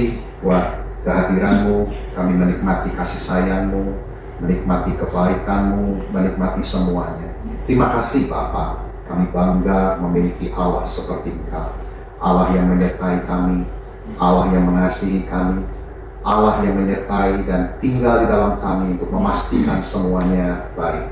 kasih buat kehadiranmu, kami menikmati kasih sayangmu, menikmati kebaikanmu, menikmati semuanya. Terima kasih Bapa, kami bangga memiliki Allah seperti Engkau, Allah yang menyertai kami, Allah yang mengasihi kami, Allah yang menyertai dan tinggal di dalam kami untuk memastikan semuanya baik.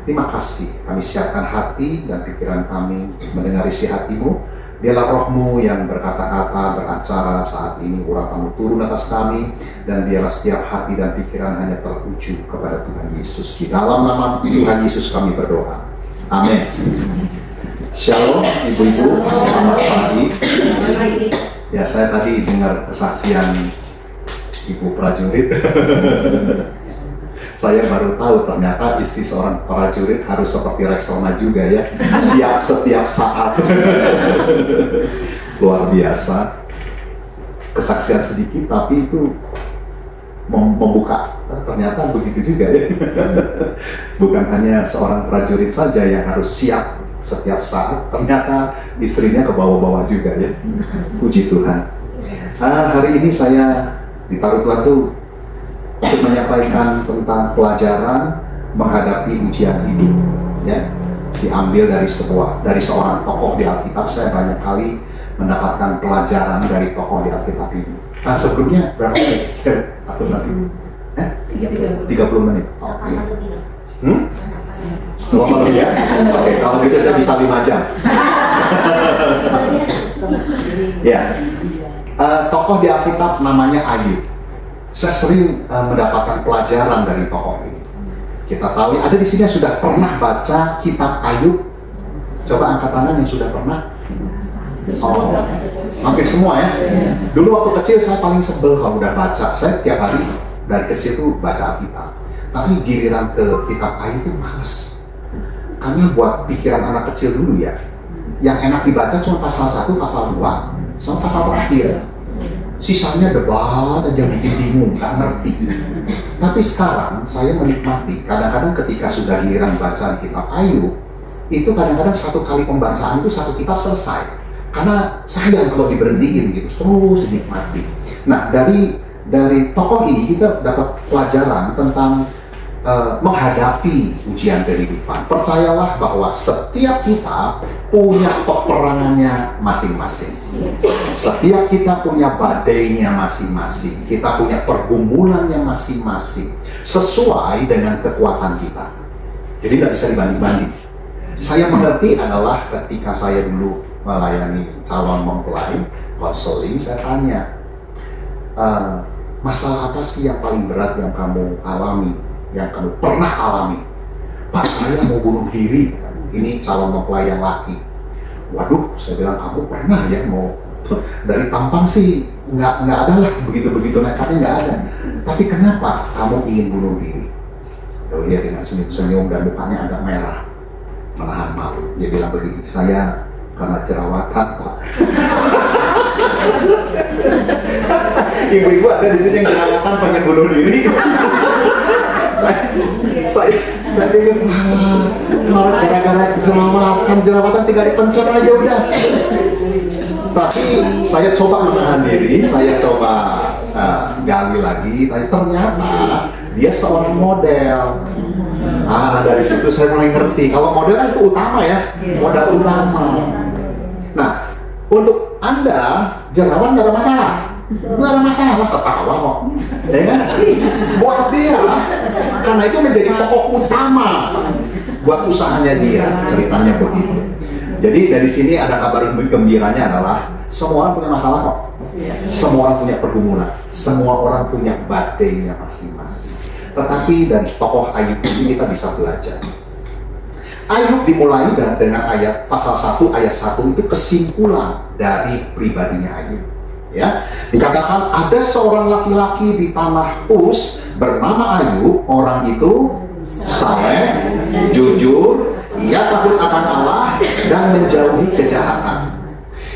Terima kasih, kami siapkan hati dan pikiran kami mendengar isi hati-Mu. Biarlah Roh-Mu yang berkata-kata, beracara saat ini, urapan-Mu turun atas kami, dan biarlah setiap hati dan pikiran hanya tertuju kepada Tuhan Yesus. Di dalam nama Tuhan Yesus kami berdoa. Amin. Shalom ibu-ibu, selamat pagi. Ya, saya tadi dengar kesaksian ibu prajurit. Saya baru tahu ternyata istri seorang prajurit harus seperti Rexona juga ya, siap setiap saat. Luar biasa. Kesaksian sedikit tapi itu membuka, ternyata begitu juga ya. Bukan hanya seorang prajurit saja yang harus siap setiap saat, ternyata istrinya ke bawah-bawah juga ya. Puji Tuhan. Hari ini saya ditaruh Tuhan tuh untuk menyampaikan tentang pelajaran menghadapi ujian hidup, ya. Diambil dari seorang tokoh di Alkitab. Saya banyak kali mendapatkan pelajaran dari tokoh di Alkitab ini. Sebelumnya berapa menit? Atau nanti? 30 menit. Oke. Lebih ya? Oke, kalau gitu saya bisa 5 jam. Ya. Tokoh di Alkitab namanya Ayub. Saya sering mendapatkan pelajaran dari tokoh ini. Kita tahu ada di sini yang sudah pernah baca kitab Ayub. Coba angkat tangan yang sudah pernah. Oh, hampir semua ya. Dulu waktu kecil saya paling sebel kalau udah baca. Saya tiap hari dari kecil tuh baca Alkitab. Tapi giliran ke kitab Ayub itu males. Karena buat pikiran anak kecil dulu ya, yang enak dibaca cuma pasal 1, pasal 2, sama pasal terakhir. Sisanya debat aja, bikin bingung, nggak ngerti. Tapi sekarang saya menikmati, kadang-kadang ketika sudah giliran baca kitab Ayub, itu kadang-kadang satu kali pembacaan itu satu kitab selesai. Karena sayang kalau diberhentiin gitu, terus dinikmati. Nah, dari tokoh ini kita dapat pelajaran tentang menghadapi ujian kehidupan. Percayalah bahwa setiap kita punya peperangannya masing-masing. Setiap kita punya badainya masing-masing. Kita punya pergumulannya masing-masing. Sesuai dengan kekuatan kita. Jadi tidak bisa dibanding-banding. Saya mengerti adalah ketika saya dulu melayani calon mempelai, konseling, saya tanya, masalah apa sih yang paling berat yang kamu alami? Yang kamu pernah alami? Pak, saya mau bunuh diri. Ini calon mempelai yang laki. Waduh, saya bilang, kamu pernah ya mau? Dari tampang sih nggak ada lah, begitu nekatnya nggak ada. Tapi kenapa kamu ingin bunuh diri? Dia dengan senyum-senyum dan mukanya agak merah, menahan malu. Dia bilang begitu, saya karena jerawatan Pak. Ibu-ibu ada di sini yang jerawatan pengen bunuh diri. Saya pikir gara-gara jerawatan tinggal dipencet aja udah. Tapi saya coba menahan diri, saya coba gali lagi. Tapi ternyata dia seorang model. Dari situ saya mulai ngerti. Kalau model kan itu utama ya, modal utama. Nah, untuk Anda jerawat nggak ada masalah. Nggak ada masalah, ketawa kok, ya kan? Buat dia, karena itu menjadi pokok utama buat usahanya dia. Ceritanya begitu. Jadi dari sini ada kabar gembiranya adalah semua orang punya masalah kok. Semua orang punya pergumulan. Semua orang punya badainya masing-masing. Tetapi dari tokoh Ayub ini kita bisa belajar. Ayub dimulai dengan ayat pasal 1 ayat 1 itu kesimpulan dari pribadinya Ayub. Ya, dikatakan ada seorang laki-laki di tanah Uz bernama Ayub. Orang itu saleh, jujur, ia takut akan Allah dan menjauhi kejahatan.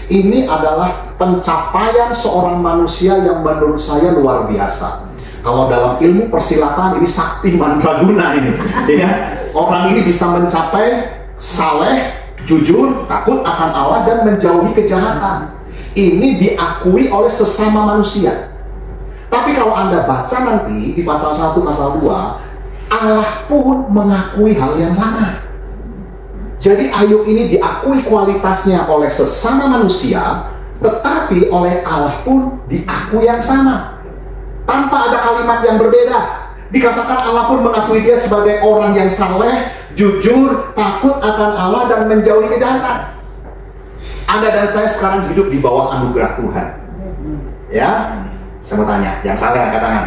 Ini adalah pencapaian seorang manusia yang menurut saya luar biasa. Kalau dalam ilmu persilatan ini sakti mandraguna ini, ya. Orang ini bisa mencapai saleh, jujur, takut akan Allah dan menjauhi kejahatan. Ini diakui oleh sesama manusia. Tapi kalau Anda baca nanti di pasal 1, pasal 2, Allah pun mengakui hal yang sama. Jadi Ayub ini diakui kualitasnya oleh sesama manusia, tetapi oleh Allah pun diakui yang sama. Tanpa ada kalimat yang berbeda. Dikatakan Allah pun mengakui dia sebagai orang yang saleh, jujur, takut akan Allah, dan menjauhi kejahatan. Anda dan saya sekarang hidup di bawah anugerah Tuhan. Ya, saya mau tanya, yang saleh angkat tangan.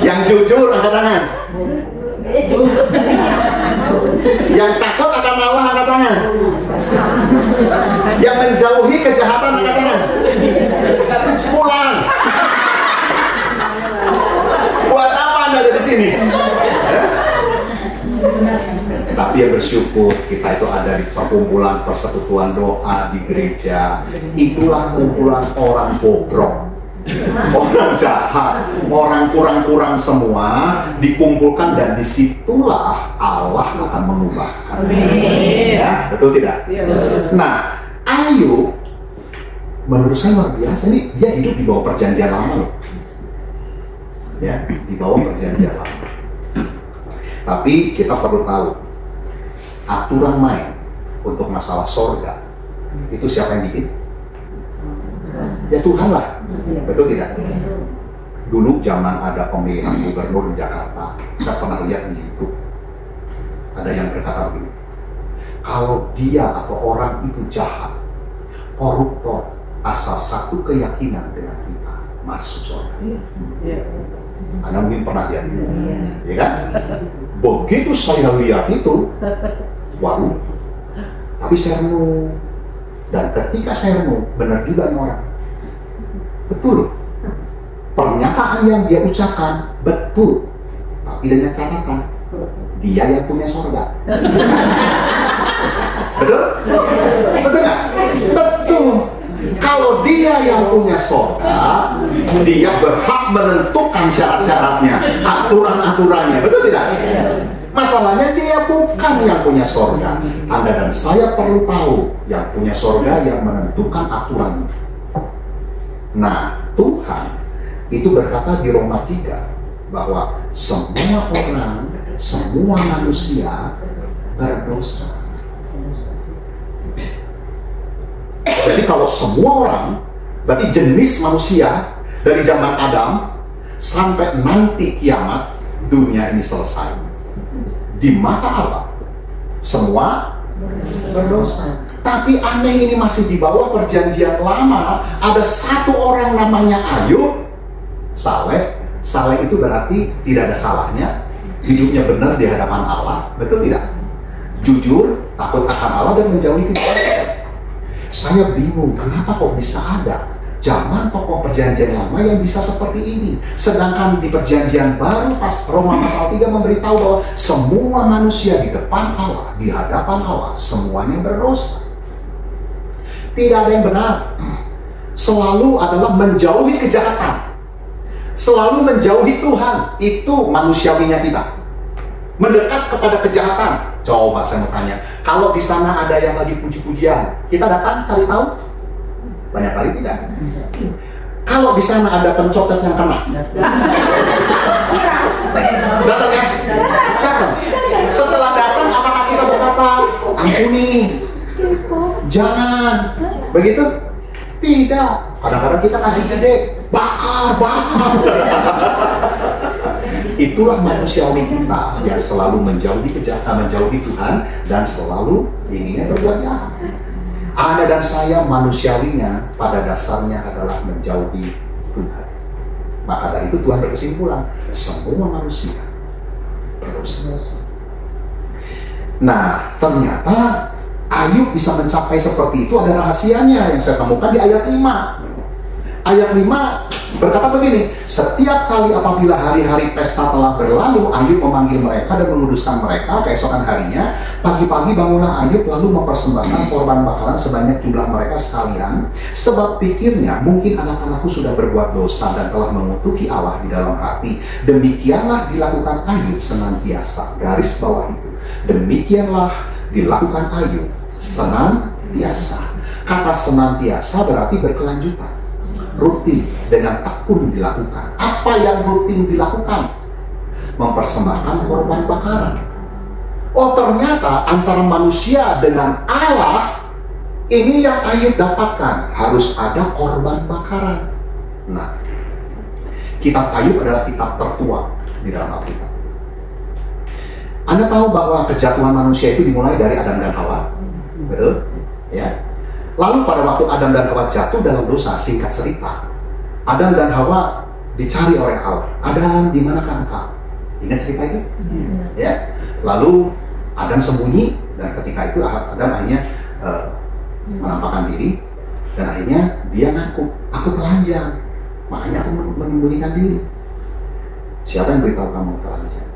Yang jujur angkat tangan. Yang takut akan Allah angkat tangan. Yang menjauhi kejahatan angkat tangan. Pulang. Buat apa Anda ada di sini? Tapi yang bersyukur kita itu ada di perkumpulan persekutuan doa di gereja. Itulah kumpulan orang bobrok, orang jahat, orang kurang-kurang semua dikumpulkan, dan disitulah Allah akan mengubah. Ya, betul tidak? Nah, Ayub menurut saya luar biasa. Ini dia hidup di bawah perjanjian lama loh. Ya, di bawah perjanjian lama. Tapi kita perlu tahu, aturan main untuk masalah sorga itu siapa yang bikin? Ya Tuhan lah. Betul tidak? Dulu zaman ada pemilihan gubernur di Jakarta, saya pernah lihat di YouTube, ada yang berkata begini, kalau dia atau orang itu jahat, koruptor, asal satu keyakinan dengan kita, masuk surga. Anda mungkin pernah lihat, ya kan? Begitu saya lihat itu, waduh, tapi saya renung, dan ketika saya renung, benar juga nih orang, betul loh, pernyataan yang dia ucapkan betul, tapi dengan catatan dia yang punya surga. Betul? Betul nggak? Betul. Kalau dia yang punya surga, dia berhak menentukan syarat-syaratnya, aturan-aturannya. Betul tidak? Masalahnya dia bukan yang punya surga. Anda dan saya perlu tahu, yang punya surga yang menentukan aturannya. Nah, Tuhan itu berkata di Roma 3 bahwa semua orang, semua manusia berdosa. Jadi kalau semua orang, berarti jenis manusia dari zaman Adam sampai nanti kiamat, dunia ini selesai. Di mata Allah, semua berdosa. Tapi aneh, ini masih di bawah perjanjian lama. Ada satu orang namanya Ayub, saleh. Saleh itu berarti tidak ada salahnya, hidupnya benar di hadapan Allah. Betul tidak? Jujur, takut akan Allah, dan menjauhi kejahatan. Saya bingung, kenapa kok bisa ada zaman tokoh perjanjian lama yang bisa seperti ini, sedangkan di perjanjian baru pas Roma pasal 3 memberitahu bahwa semua manusia di depan Allah, di hadapan Allah, semuanya berdosa. Tidak ada yang benar. Selalu adalah menjauhi kejahatan, selalu menjauhi Tuhan. Itu manusiawinya kita, mendekat kepada kejahatan. Coba saya mau tanya, kalau di sana ada yang lagi puji-pujian, kita datang cari tahu? Banyak kali tidak. Kalau di sana ada pencopet yang kena, datang ya? Datang. Setelah datang, apakah kita berkata, ampuni, jangan, begitu? Tidak. Kadang-kadang kita kasih ide, bakar. Itulah manusiawi kita yang selalu menjauhi kejahatan, menjauhi Tuhan, dan selalu inginnya berbuat jahat. Anda dan saya manusiawinya pada dasarnya adalah menjauhi Tuhan. Maka dari itu Tuhan berkesimpulan, semua manusia berdosa. Nah, ternyata Ayub bisa mencapai seperti itu, ada rahasianya yang saya temukan di ayat 5. Ayat 5 berkata begini, setiap kali apabila hari-hari pesta telah berlalu, Ayub memanggil mereka dan menguduskan mereka. Keesokan harinya, pagi-pagi bangunlah Ayub lalu mempersembahkan korban bakaran sebanyak jumlah mereka sekalian, sebab pikirnya mungkin anak-anakku sudah berbuat dosa dan telah mengutuki Allah di dalam hati. Demikianlah dilakukan Ayub senantiasa. Garis bawah itu, demikianlah dilakukan Ayub senantiasa. Kata senantiasa berarti berkelanjutan, rutin, dengan tekun dilakukan. Apa yang rutin dilakukan? Mempersembahkan korban bakaran. Oh, ternyata antara manusia dengan Allah ini yang Ayub dapatkan, harus ada korban bakaran. Nah, kitab Ayub adalah kitab tertua di dalam Alkitab. Anda tahu bahwa kejatuhan manusia itu dimulai dari Adam dan Hawa, betul? Ya. Lalu pada waktu Adam dan Hawa jatuh dalam dosa, singkat cerita, Adam dan Hawa dicari oleh Allah. Adam, di manakah engkau? Ingat cerita itu? Ya. Lalu Adam sembunyi, dan ketika itu Adam akhirnya menampakkan diri, dan akhirnya dia ngaku, aku telanjang, makanya aku menyembunyikan diri. Siapa yang beritahu kamu telanjang?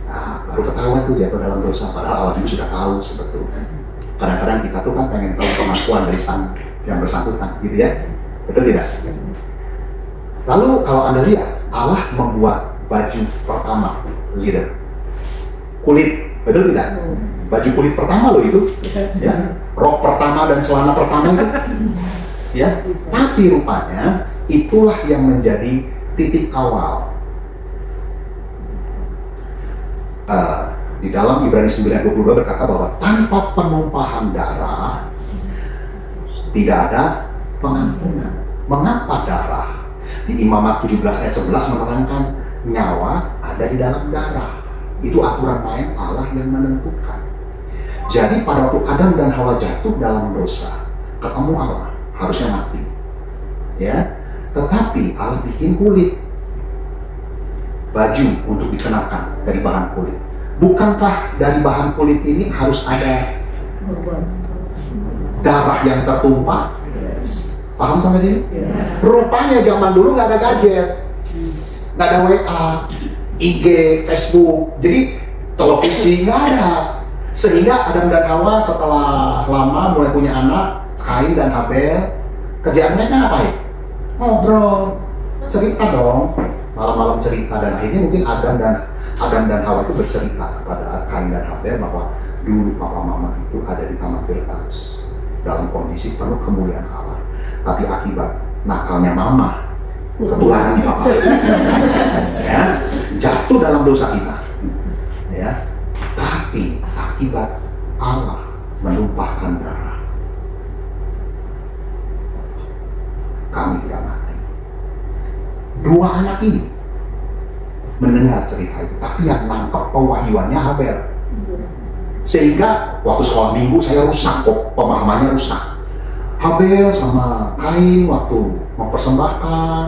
Nah, baru ketahuan tuh jatuh dalam dosa, padahal Allah juga sudah tahu sebetulnya. Kadang-kadang kita tuh kan pengen tahu pengakuan dari sang yang bersangkutan, gitu ya, betul tidak? Lalu kalau Anda lihat, Allah membuat baju pertama, leader, kulit, betul tidak? Baju kulit pertama loh itu, ya, rok pertama dan celana pertama itu, ya. Tapi rupanya itulah yang menjadi titik awal. Di dalam Ibrani 9:22 berkata bahwa tanpa penumpahan darah tidak ada pengampunan. Mengapa darah? Di Imamat 17 ayat 11 menerangkan nyawa ada di dalam darah. Itu aturan main Allah yang menentukan. Jadi pada waktu Adam dan Hawa jatuh dalam dosa, ketemu Allah, harusnya mati. Ya, tetapi Allah bikin kulit, baju untuk dikenakan dari bahan kulit. Bukankah dari bahan kulit ini harus ada darah yang tertumpah? Paham sampai sini? Rupanya zaman dulu nggak ada gadget, nggak ada WA, IG, Facebook, jadi televisi nggak ada. Sehingga Adam dan Hawa setelah lama mulai punya anak, Kain dan Habel, kerjaan mereka ngapain? Ngobrol, cerita dong, malam-malam cerita. Dan akhirnya mungkin Adam dan Hawa itu bercerita kepada Kain dan Habel bahwa dulu papa mama itu ada di Taman Firdaus dalam kondisi penuh kemuliaan Allah, tapi akibat nakalnya mama, ketularan papa, ya, jatuh dalam dosa kita, ya. Tapi akibat Allah menumpahkan darah, kami tidak mati. Dua anak ini mendengar cerita itu, tapi yang nangkep pewahyuannya Habel. Sehingga waktu sekolah minggu saya rusak kok, pemahamannya rusak. Habel sama Kain waktu mempersembahkan,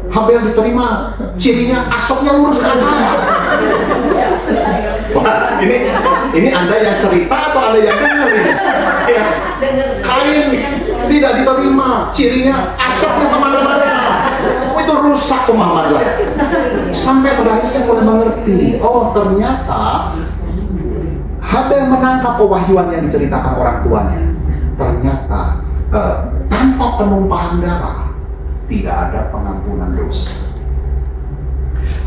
Habel diterima, cirinya asapnya lurus ke atas. Wah, ini Anda yang cerita atau Anda yang dengar ini? Ya. Kain tidak diterima, cirinya asapnya kemana-mana. Itu rusak pemahaman saya. Sampai pada akhirnya saya mulai mengerti, oh ternyata Habel menangkap pewahyuan yang diceritakan orang tuanya. Ternyata tanpa penumpahan darah tidak ada pengampunan dosa.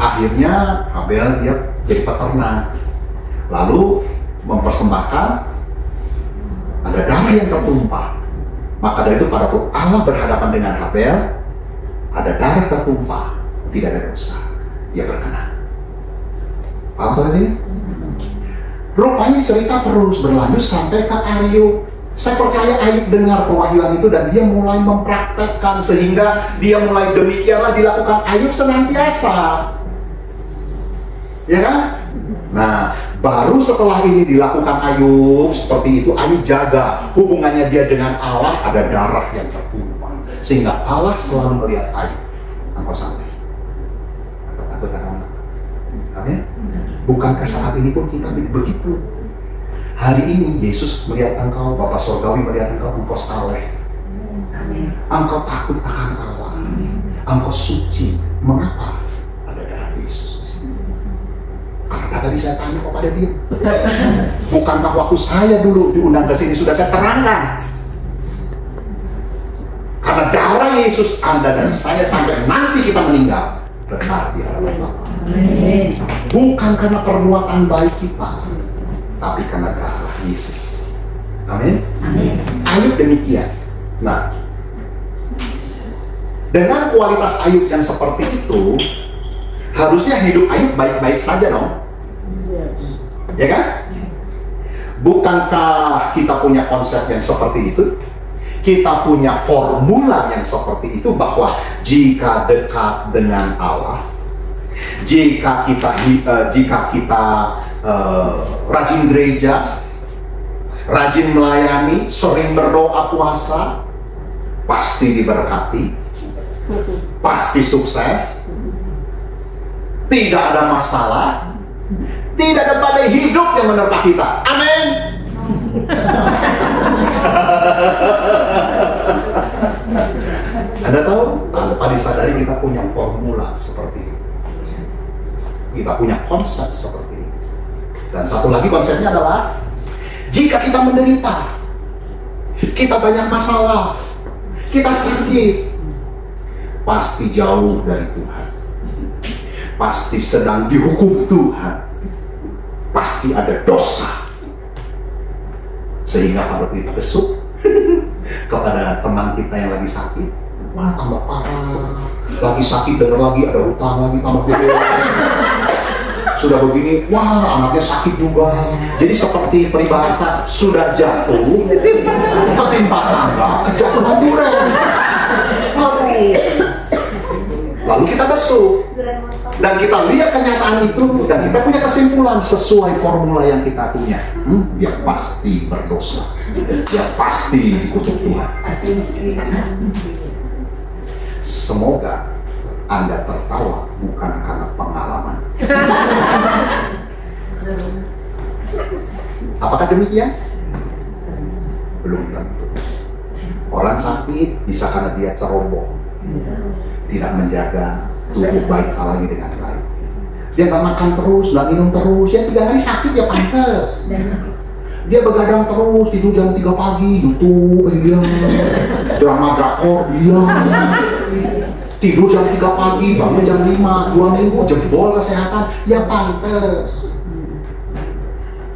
Akhirnya Habel dia jadi peternak, lalu mempersembahkan, ada darah yang tertumpah. Maka dari itu pada waktu Allah berhadapan dengan Habel, ada darah tertumpah, tidak ada dosa, dia berkenan. Paham sampai sini? Rupanya cerita terus berlanjut sampai ke Ayub. Saya percaya Ayub dengar pewahyuan itu dan dia mulai mempraktekkan, sehingga dia mulai demikianlah dilakukan Ayub senantiasa. Ya kan? Nah, baru setelah ini dilakukan Ayub seperti itu, Ayub jaga hubungannya dia dengan Allah, ada darah yang tertumpah, sehingga Allah selalu melihat Ayub, engkau santai, aku tak aman. Amin. Bukankah saat ini pun kita begitu? Hari ini Yesus melihat engkau, Bapa Surgawi melihat engkau saleh. Engkau takut akan Allah. Engkau suci. Mengapa? Ada darah Yesus di sini. Karena tadi saya tanya kepada dia, bukankah waktu saya dulu diundang ke sini sudah saya terangkan? Karena darah Yesus Anda dan saya sampai nanti kita meninggal benar di hadapan Bapa. Bukan karena perbuatan baik kita, tapi karena darah Yesus. Amin. Ayub demikian. Nah, dengan kualitas Ayub yang seperti itu, harusnya hidup Ayub baik-baik saja dong. Ya kan? Bukankah kita punya konsep yang seperti itu? Kita punya formula yang seperti itu, bahwa jika dekat dengan Allah, jika kita rajin gereja, rajin melayani, sering berdoa puasa, pasti diberkati, pasti sukses, tidak ada masalah, tidak ada badai hidup yang menerpa kita. Amin. Anda tahu, tanpa disadari kita punya formula seperti itu. Kita punya konsep seperti itu. Dan satu lagi konsepnya adalah, jika kita menderita, kita banyak masalah, kita sakit, pasti jauh dari Tuhan, pasti sedang dihukum Tuhan, pasti ada dosa. Sehingga kalau kita besuk kepada teman kita yang lagi sakit, wah tambah parah, lagi sakit, dengar lagi ada hutang lagi, tambah gede. Sudah begini, wah anaknya sakit juga. Jadi seperti peribahasa, sudah jatuh ketimpa tangga, kejatuhan duren. Lalu kita besuk, dan kita lihat kenyataan itu, dan kita punya kesimpulan sesuai formula yang kita punya. Dia pasti berdosa, dia pasti dikutuk Tuhan. Semoga Anda tertawa bukan karena pengalaman. Apakah demikian? Belum tentu. Orang sakit bisa karena dia ceroboh, tidak menjaga tubuh baik alami dengan baik. Dia nggak makan terus, nggak minum terus, ya 3 hari sakit ya pantas. Dia begadang terus, tidur jam 3 pagi, YouTube dia, drama drakor dia, tidur jam 3 pagi, bangun jam 5, 2 minggu jebol kesehatan, ya pantas.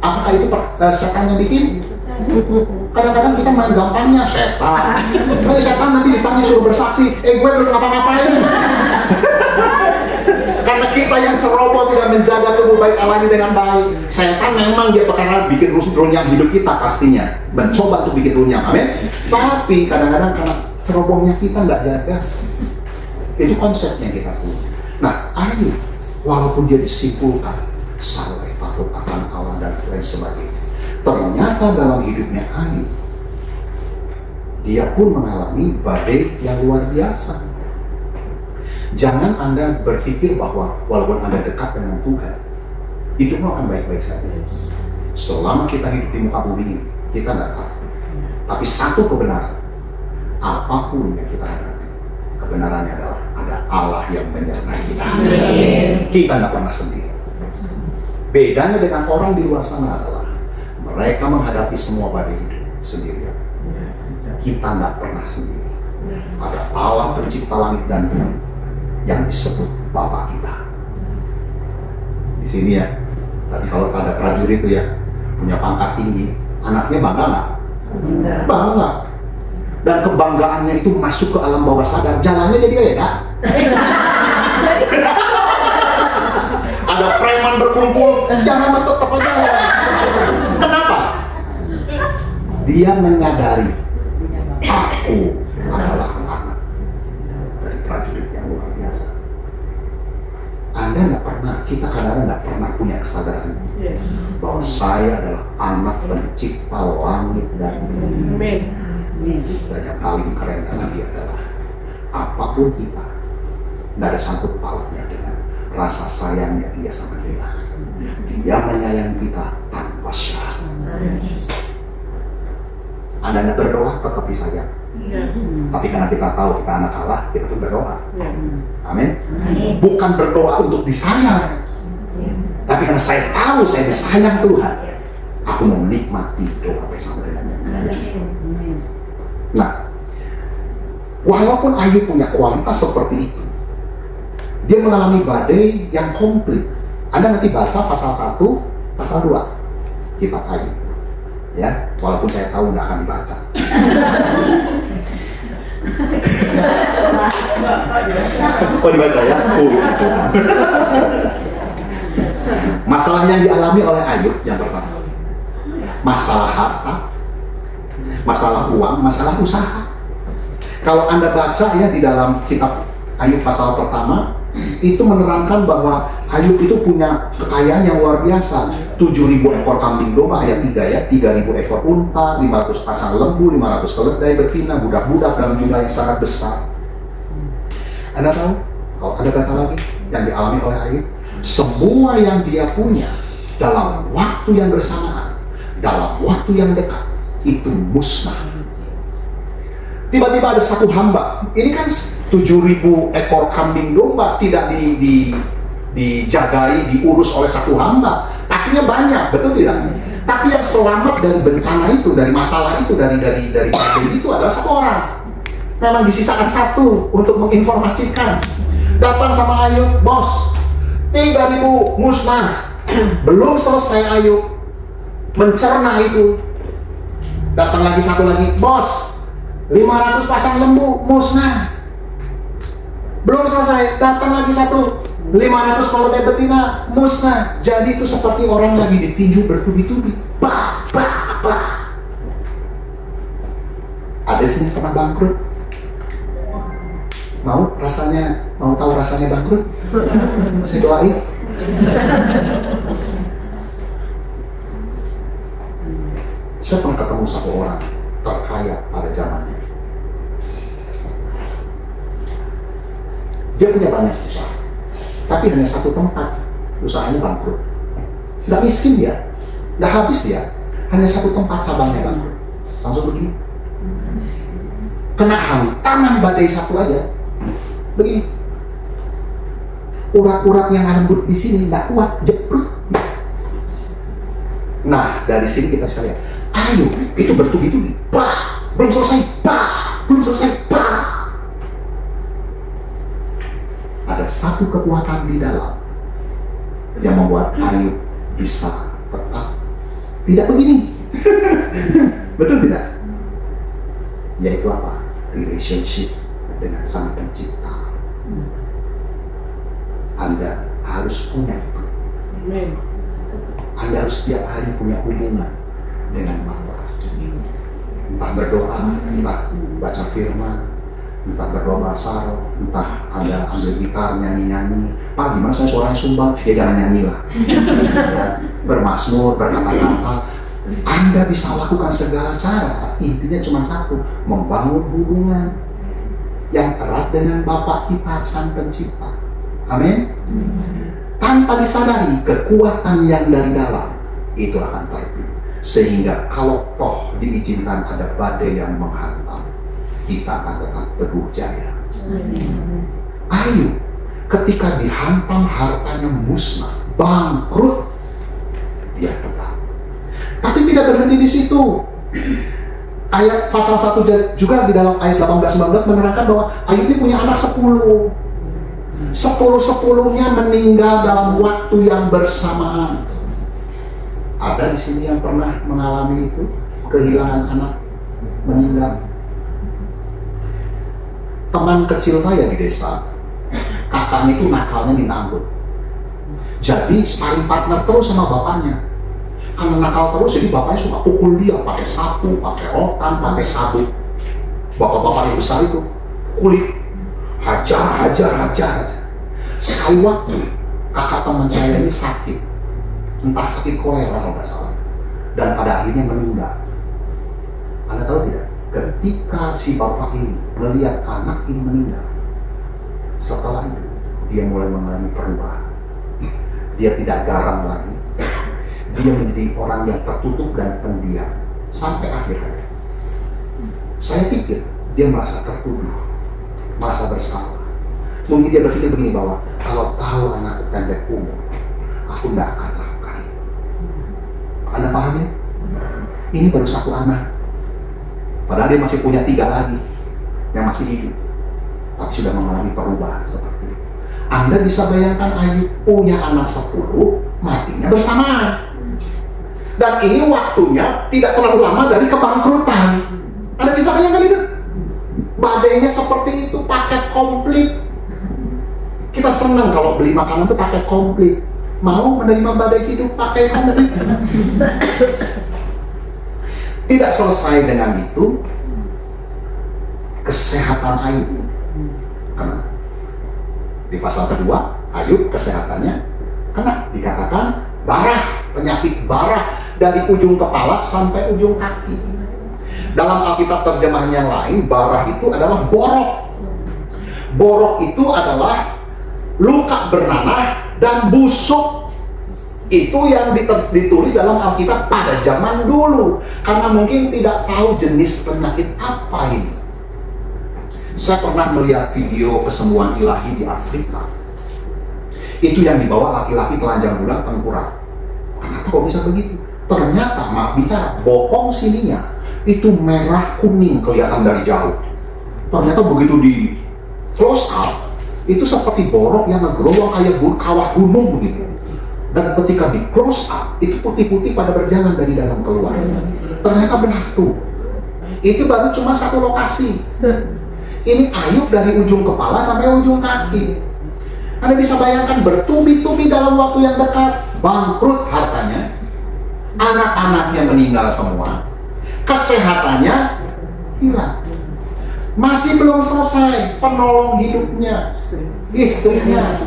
Apakah itu setan yang bikin? Kadang-kadang kita main gampangnya, setan. Nanti setan nanti ditanya suruh bersaksi, gue belum ngapa-ngapain. Karena kita yang ceroboh tidak menjaga tubuh baik alami dengan baik. Setan memang dia perkara bikin runyam hidup kita pastinya, mencoba untuk bikin runyam, amin. Tapi kadang-kadang karena cerobohnya kita nggak jaga, itu konsepnya kita punya. Nah, Ayub, walaupun dia disimpulkan saleh, takut akan Allah dan lain sebagainya, ternyata dalam hidupnya Ayub, dia pun mengalami badai yang luar biasa. Jangan Anda berpikir bahwa walaupun Anda dekat dengan Tuhan, hidupmu akan baik-baik saja. Selama kita hidup di muka bumi ini, kita nggak tahu. Tapi satu kebenaran, apapun yang kita hadapi, kebenarannya adalah ada Allah yang menyertai kita. Kita nggak pernah sendiri. Bedanya dengan orang di luar sana adalah mereka menghadapi semua badai hidup sendirian. Kita nggak pernah sendiri. Ada Allah pencipta langit dan bumi yang disebut Bapa kita. Di sini ya. Tapi kalau ada prajurit itu ya, punya pangkat tinggi, anaknya bangga nggak? Bangga. Dan kebanggaannya itu masuk ke alam bawah sadar, jalannya jadi beda. Ada preman berkumpul, jangan tetap aja. Kenapa? Dia menyadari, aku adalah anak dari prajurit yang luar biasa. Anda nggak pernah, kita kadang-kadang nggak pernah punya kesadaran bahwa saya adalah anak pencipta langit dan bumi. Dan yang paling keren lagi adalah apapun kita, nggak ada sangkut pautnya dengan rasa sayangnya dia sama kita. Dia menyayangi kita tanpa syarat. Anda nggak berdoa tetap disayang. Tapi karena kita tahu kita anak Allah, kita pun berdoa. Amin. Bukan berdoa untuk disayang, tapi karena saya tahu saya disayang Tuhan, aku mau menikmati doa bersama dengan yang menyayangi. Nah, walaupun Ayub punya kualitas seperti itu, dia mengalami badai yang komplit. Anda nanti baca pasal 1, pasal 2 kitab Ayub. Ya, walaupun saya tahu nggak akan dibaca. Oh, dibaca ya? Puji Tuhan. Masalah yang dialami oleh Ayub yang pertama, masalah harta, masalah uang, masalah usaha. Kalau Anda baca ya di dalam kitab Ayub pasal pertama, itu menerangkan bahwa Ayub itu punya kekayaan yang luar biasa. 7.000 ekor kambing domba, ayat 3 ya, 3.000 ekor unta, 500 pasang lembu, 500 keledai betina, budak-budak dalam jumlah yang sangat besar. Anda tahu, kalau Anda baca lagi yang dialami oleh Ayub, semua yang dia punya dalam waktu yang bersamaan, dalam waktu yang dekat, itu musnah. Tiba-tiba ada satu hamba, ini kan 7.000 ekor kambing domba tidak dijagai, diurus oleh satu hamba, pastinya banyak, betul tidak? Tapi yang selamat dari bencana itu, dari masalah itu, dari pandemi itu adalah satu orang. Memang disisakan satu untuk menginformasikan. Datang sama Ayub, bos, 3.000 musnah. Belum selesai Ayub mencerna itu, datang lagi satu lagi, bos, 500 pasang lembu musnah. Belum selesai, datang lagi satu, 500 keledai betina musnah. Jadi itu seperti orang lagi ditinju bertubi-tubi. Bah, bah, bah. Ada sini pernah bangkrut? Mau tahu rasanya bangkrut? Saya doain. Saya pernah ketemu satu orang terkaya pada zamannya. Dia punya banyak usaha, tapi hanya satu tempat usahanya bangkrut. Nggak miskin dia, nggak habis dia, hanya satu tempat cabangnya bangkrut. Langsung begini, kena hantaman badai satu aja, begini. Urat-urat yang rambut di sini nggak kuat, jeprut. Nah, dari sini kita bisa lihat, Ayub itu bertubi-tubi, bah, belum selesai, bah, belum selesai, bah. Ada satu kekuatan di dalam yang membuat Ayub bisa tetap tidak begini. Betul tidak? Yaitu apa? Relationship dengan Sang Pencipta. Anda harus punya itu. Anda harus setiap hari punya hubungan dengan Allah. Entah berdoa, entah baca firman, entah berdoa bahasa, entah Anda ambil gitar, nyanyi-nyanyi. Pak, gimana saya suaranya sumbang? Ya jangan nyanyilah. Ya, bermazmur, berkata-kata. Anda bisa lakukan segala cara. Intinya cuma satu, membangun hubungan yang erat dengan Bapa kita, Sang Pencipta. Amin. Tanpa disadari, kekuatan yang dari dalam itu akan terbit. Sehingga kalau toh diizinkan ada badai yang menghantam, kita akan tetap teguh jaya. Ayub ketika dihantam hartanya musnah, bangkrut, dia tetap. Tapi tidak berhenti di situ. Ayat pasal 1 juga di dalam ayat 18-19 menerangkan bahwa Ayub ini punya anak 10. 10-10-nya meninggal dalam waktu yang bersamaan. Ada di sini yang pernah mengalami itu, kehilangan anak, meninggal. Teman kecil saya di desa, kakaknya itu nakalnya minta ampun. Jadi sparring partner terus sama bapaknya. Karena nakal terus, jadi bapaknya suka pukul dia pakai sapu, pakai rotan, pakai sabuk. Bapak-bapak yang besar itu kulit, hajar. Sekali waktu kakak teman saya ini sakit, entah sakit kolera kalau nggak salah, dan pada akhirnya meninggal. Anda tahu tidak? Ketika si bapak ini melihat anak ini meninggal, setelah itu dia mulai mengalami perubahan. Dia tidak garang lagi. Dia menjadi orang yang tertutup dan pendiam sampai akhir hayat. Saya pikir dia merasa tertuduh, merasa bersalah. Mungkin dia berpikir begini bahwa kalau tahu anakku pendek umur, aku tidak akan lakukan itu. Anda paham ya? Ini baru satu anak. Padahal dia masih punya 3 lagi yang masih hidup, tapi sudah mengalami perubahan seperti itu. Anda bisa bayangkan Ayub punya anak 10, matinya bersamaan. Dan ini waktunya tidak terlalu lama dari kebangkrutan. Anda badainya seperti itu, paket komplit. Kita senang kalau beli makanan itu paket komplit. Mau menerima badai hidup pakai komplit. Tidak selesai dengan itu, kesehatan Ayub. Karena di pasal kedua, Ayub kesehatannya kena, dikatakan barah, penyakit barah dari ujung kepala sampai ujung kaki. Dalam Alkitab terjemahan yang lain, barah itu adalah borok. Borok itu adalah luka bernanah dan busuk. Itu yang ditulis dalam Alkitab pada zaman dulu, karena mungkin tidak tahu jenis penyakit apa ini. Saya pernah melihat video kesembuhan ilahi di Afrika. Itu yang dibawa laki-laki telanjang bulan tengkurap. Kenapa kok bisa begitu? Ternyata, maaf bicara, bokong sininya itu merah kuning kelihatan dari jauh. Ternyata begitu di close up, itu seperti borok yang ngegerowong kayak kawah gunung begitu. Dan ketika di close up, itu putih-putih pada berjalan dari dalam keluar. Ternyata benar tuh. Itu baru cuma satu lokasi. Ini Ayub dari ujung kepala sampai ujung kaki. Anda bisa bayangkan bertubi-tubi dalam waktu yang dekat. Bangkrut hartanya, anak-anaknya meninggal semua, kesehatannya hilang. Masih belum selesai penolong hidupnya, istrinya.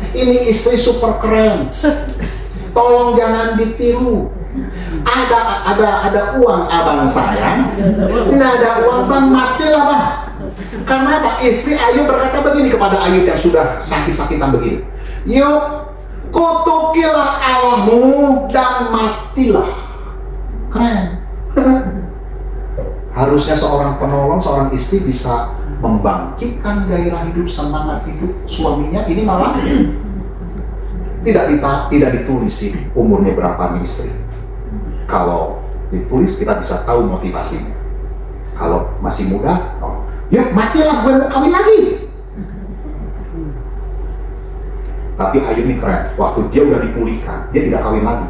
Ini istri super keren. Tolong jangan ditiru. Ada uang abang sayang, nggak ada uang bang, matilah bang. Karena apa? Istri Ayub berkata begini kepada Ayub yang sudah sakit-sakitan begini. Yuk, kutukilah Allahmu dan matilah. Keren. Harusnya seorang penolong, seorang istri bisa membangkitkan gairah hidup, semangat hidup suaminya. Ini malah tidak ditulis sih umurnya berapa nih istri. Kalau ditulis kita bisa tahu motivasinya. Kalau masih muda, oh, yuk matilah, gue mau kawin lagi. Tapi Ayub ini keren, waktu dia udah dipulihkan, dia tidak kawin lagi.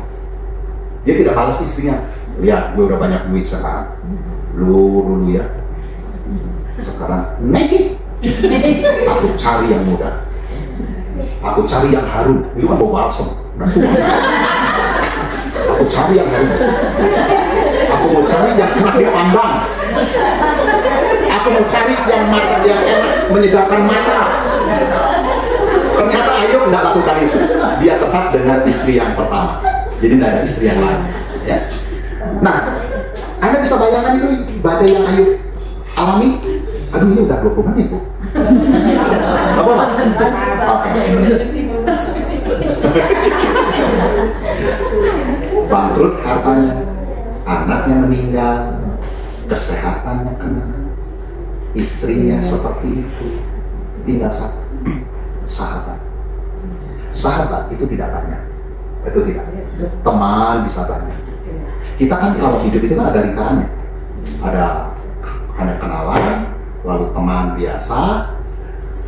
Dia tidak balas istrinya. Lihat, gue udah banyak duit sekarang. Lu dulu ya. Sekarang naik. Aku cari yang muda. Aku cari yang harum. Itu kan bau balsam. Aku cari yang harum. Aku mau cari yang enak dipandang. Aku mau cari yang mata yang enak menyegarkan mata. Ternyata Ayub tidak lakukan itu. Dia tetap dengan istri yang pertama. Jadi tidak ada istri yang lain. Ya. Nah, Anda bisa bayangkan itu badai yang Ayub alami. Aduh, ini udah 20 menit Bu. Apa Mas? Oke. Bangkrut hartanya, anaknya meninggal, kesehatannya kena, istrinya seperti itu, tinggal satu, sahabat. Sahabat itu tidak banyak, itu tidak. Teman bisa banyak. Kita kan kalau hidup itu kan ada lingkarannya, ada hanya kenalan, lalu teman biasa,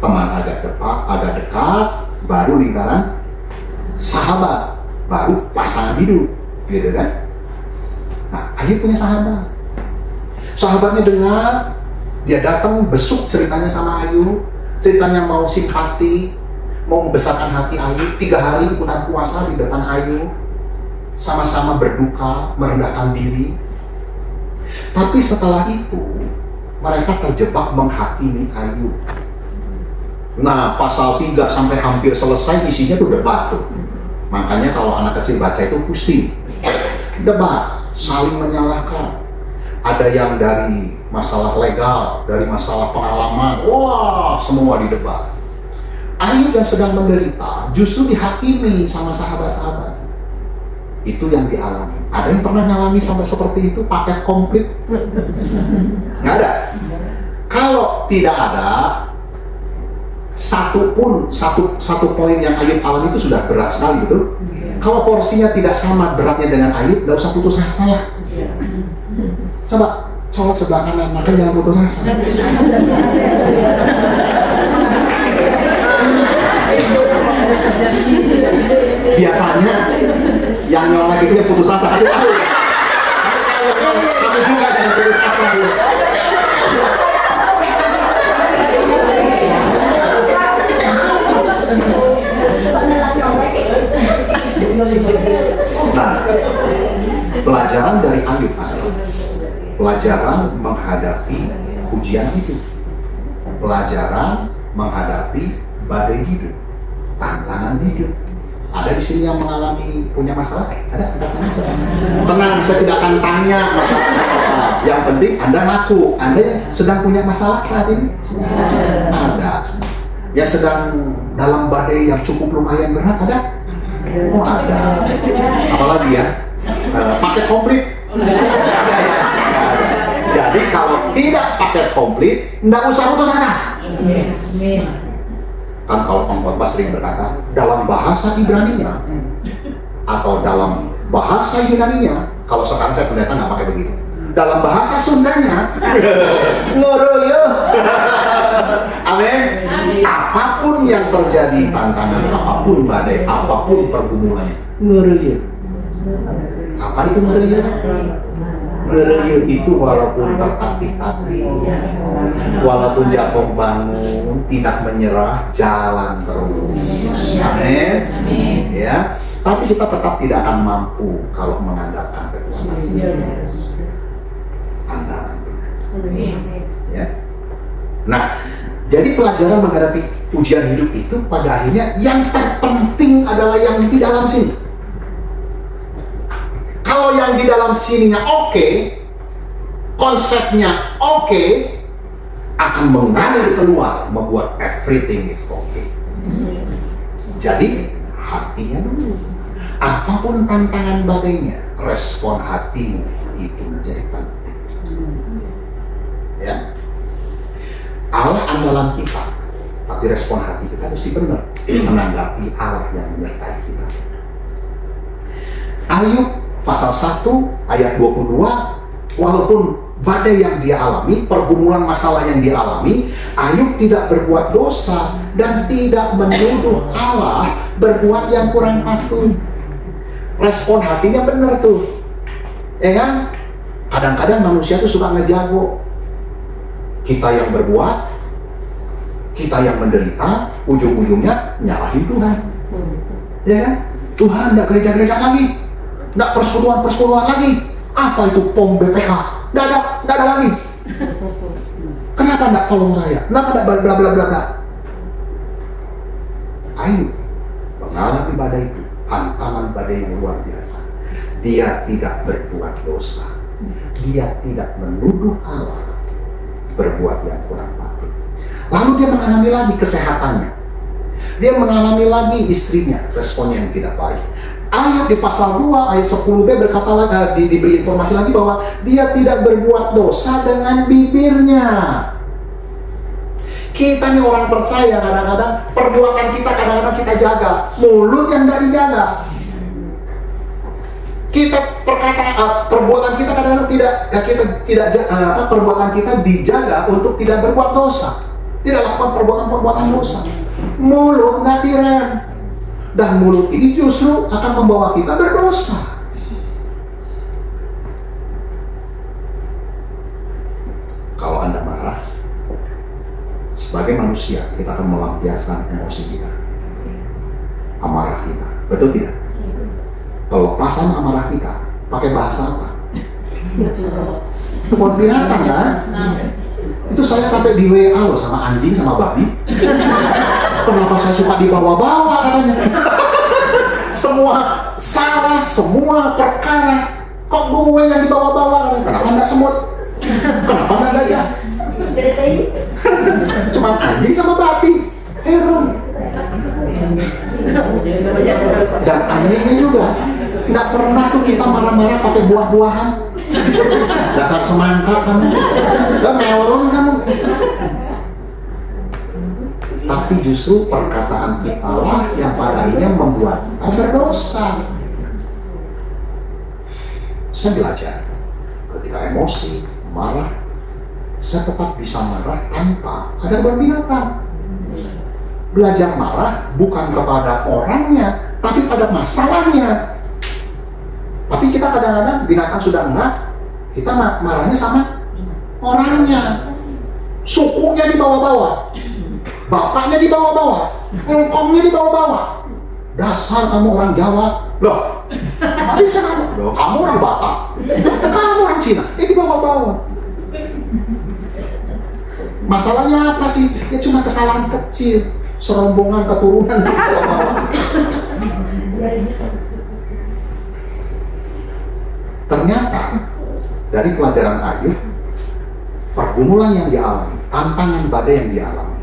teman agak dekat, baru lingkaran sahabat, baru pasangan hidup, gitu kan? Nah, Ayub punya sahabat. Sahabatnya dengar, dia datang besuk ceritanya sama Ayub, ceritanya mau simpati, mau membesarkan hati Ayub. 3 hari ikutan puasa di depan Ayub, sama-sama berduka, merendahkan diri. Tapi setelah itu, mereka terjebak menghakimi Ayub. Nah, pasal 3 sampai hampir selesai isinya tuh debat tuh. Makanya kalau anak kecil baca itu pusing. Debat, saling menyalahkan. Ada yang dari masalah legal, dari masalah pengalaman. Wah, semua didebat. Ayub yang sedang menderita justru dihakimi sama sahabat-sahabat. Itu yang dialami. Ada yang pernah ngalami sampai seperti itu, paket komplit? Nggak ada. Kalau tidak ada satu poin yang Ayub alami itu sudah berat sekali, betul? Kalau porsinya tidak sama beratnya dengan Ayub, nggak usah putus asa ya. Coba colok sebelah kanan, maka jangan putus asa. Biasanya yang nyolek itu yang putus asa, kasih tahu. Kamu juga jangan putus asa. Pelajaran dari Ayub adalah pelajaran menghadapi ujian hidup, pelajaran menghadapi badai hidup, tantangan hidup. Ada di sini yang mengalami punya masalah? Ada aja. Tenang, saya tidak akan tanya masalahnya apa. Yang penting Anda ngaku, Anda yang sedang punya masalah saat ini. Ada. Yang sedang dalam badai yang cukup lumayan berat, ada? Oh, ada. Apalagi ya? Paket komplit. Jadi kalau tidak paket komplit, nggak usah putus asa. Kan kalau pengkhotbah sering berkata dalam bahasa Ibraninya atau dalam bahasa Yunaninya. Kalau sekarang saya pendeta nggak pakai begitu. Dalam bahasa Sundanya, ngoroyo. Amin. Apapun yang terjadi, tantangan apapun, badai apapun pergumulannya, ngoroyo. Apa itu ngoroyo? Ngoroyo itu walaupun tertatih-tatih, walaupun jatuh bangun, tidak menyerah, jalan terus. Amin. Ya. Tapi kita tetap tidak akan mampu kalau mengandalkan kekuatan Anda. Ya. Nah, jadi pelajaran menghadapi ujian hidup itu pada akhirnya yang terpenting adalah yang di dalam sini. Kalau yang di dalam sininya oke, konsepnya oke, akan mengalir keluar, membuat everything is okay. Jadi hatinya dulu. Apapun tantangan badainya, respon hatimu itu menjadi penting. Ya, Allah andalan kita, tapi respon hati kita mesti benar menanggapi Allah yang menyertai kita. Ayub pasal 1 ayat 22, walaupun badai yang dia alami, pergumulan masalah yang dia alami, Ayub tidak berbuat dosa dan tidak menuduh Allah berbuat yang kurang patut. Respon hatinya benar tuh, ya kan? Kadang-kadang manusia tuh suka ngejago. Kita yang berbuat, kita yang menderita, ujung-ujungnya nyalahin Tuhan, ya kan? Tuhan nggak gereja-gereja lagi, nggak persekutuan lagi. Apa itu POM BPK? Nggak ada lagi. Kenapa nggak tolong saya? Kenapa nggak bla bla bla bla? Ayub mengalami badai itu, hantaman badai yang luar biasa. Dia tidak berbuat dosa. Dia tidak menuduh Allah berbuat yang kurang patut. Lalu dia mengalami lagi kesehatannya. Dia mengalami lagi istrinya, responnya yang tidak baik. Ayub di pasal 2 ayat 10b berkata lagi, diberi informasi lagi bahwa dia tidak berbuat dosa dengan bibirnya. Kita nih orang percaya, kadang-kadang perbuatan kita kadang-kadang kita jaga, mulut yang tidak dijaga. Kita perbuatan kita kadang-kadang perbuatan kita dijaga untuk tidak berbuat dosa, tidak lakukan perbuatan dosa. Mulut nggak direm, dan mulut ini justru akan membawa kita berdosa. Kalau Anda marah, sebagai manusia kita akan melampiaskan emosi kita, amarah kita, betul tidak? Pelepasan amarah kita pakai bahasa apa? Buat binatang kan? Itu saya sampai di WA loh sama anjing sama babi. Kenapa saya suka dibawa-bawa katanya? Semua salah, semua perkara kok gue yang dibawa-bawa katanya. Kenapa enggak semut? Kenapa enggak gajah? Cuma anjing sama babi. Heran. Dan anehnya juga, nggak pernah tuh kita marah-marah pakai buah-buahan. Dasar semangka kamu, melon kamu. Tapi justru perkataan kita lah yang pada akhirnya membuat kita berdosa. Saya belajar ketika emosi, marah, saya tetap bisa marah tanpa ada berbinatang. Belajar marah bukan kepada orangnya, tapi pada masalahnya. Tapi kita kadang-kadang binatang sudah enggak, kita marahnya sama orangnya. Sukunya dibawa-bawa, bapaknya dibawa-bawa, engkongnya dibawa-bawa. Dasar kamu orang Jawa. Loh, Mari sana, kamu orang Batak, kamu orang Cina, ini bawa-bawa. Masalahnya apa sih? Ya cuma kesalahan kecil, serombongan keturunan bawa-bawa. Ternyata dari pelajaran Ayub, pergumulan yang dialami, tantangan badai yang dialami,